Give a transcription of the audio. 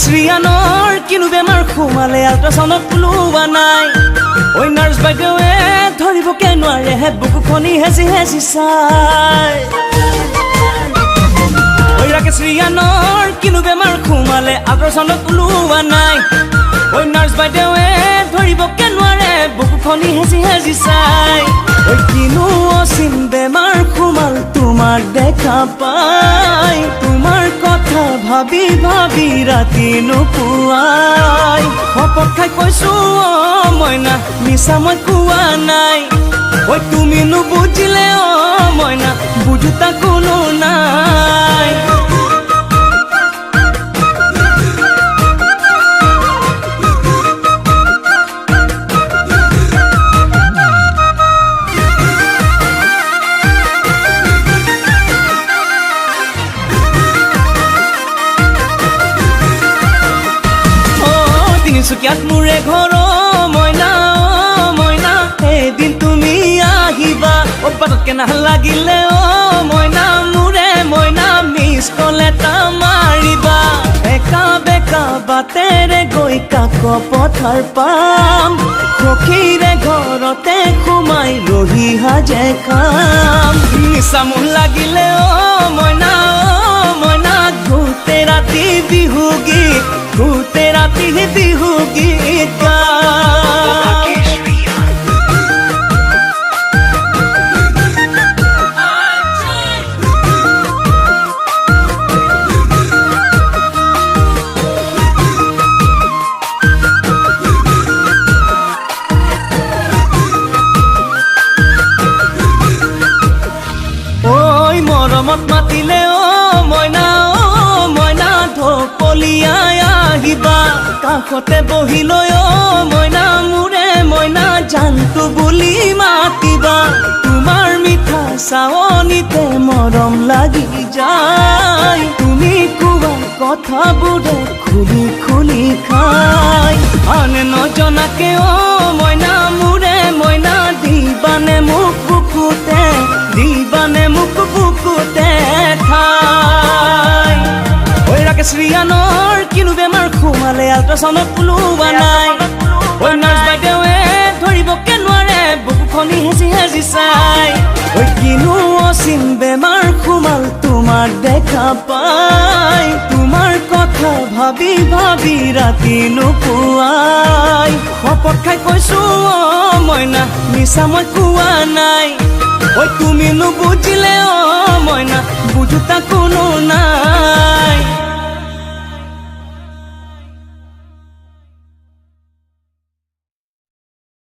শ্ৰীয়ানৰ কিনো বেমাৰ সোমালে আল্ট্ৰাচাউণ্ডত ওলোৱা নাই ঐ নাৰ্ছ বাইদেৱে ধৰিবকে নোৱাৰে হে বুকুখনি হেঁচি হেঁচি চাই ঐ ৰাকেশ শ্ৰীয়ানৰ কিনো বেমাৰ সোমালে আল্ট্ৰাচাউণ্ডত ওলোৱা নাই ঐ নাৰ্ছ বাইদেৱে ধৰিবকে নোৱাৰে বুকুখনি হেঁচি হেঁচি চাই ঐ কিনো অচিন বেমাৰ সোমাল তোমাক দেখা পাই তোমাৰ কথা ভাবি ভাবি ৰাতি নুপুৱাই শপত খাই কৈছো মইনা মিছা মই কোৱা নাই ঐ তুমি নুবুজিলে মইনা বুজোতা কোনো নাই তিনিচুকীয়াত মোৰে ঘৰ মইনা মইনা এদিন তুমি আহিবা বাটতকে নালাগিলে মইনা মোৰে মইনা মিছ কল এটা মাৰিবা একা বেকা বাটেৰে গৈ কাক পথাৰ পাম সখীৰে ঘৰতে সোমাই ৰহি সাজে খাম নিচা মোৰ লাগিলে মইনা মইনা গোটেই ৰাতি বিহু গীত গোটেই ৰাতি বিহু গীত ঐ মৰমত মাতিলে মইনা মইনা ঢপলিয়াই আহিবা কাষতে বহি লৈ মইনা মোৰে মইনা জানটো বুলি মাতিবা তোমাৰ মিঠা চাৱনিতে মৰম লাগি যায় তুমি কোৱা কথাবোৰে খুলি খুলি খাই আনে নজনাকে মইনা মোৰে মইনা দিবানে মোক বুকুতে দিবানে মোক বুকুতে ঠাই ঐ ৰাকেশ শ্ৰীয়ানৰ কিনো বেমাৰ সোমালে আল্ট্ৰাচাউণ্ডত ওলোৱা নাই ঐ নাৰ্ছ বাইদেৱে ধৰিবকে নোৱাৰে বুকুখনি হেঁচি হেঁচি চাই ঐ কিনো অচিন বেমাৰ সোমাল তোমাক দেখা পাই তোমাৰ কথা ভাবি ভাবি ৰাতি নুপুৱাই শপত খাই কৈছো মইনা মিছা মই কোৱা নাই ঐ তুমি নুবুজিলে মইনা বুজোতা কোনো নাই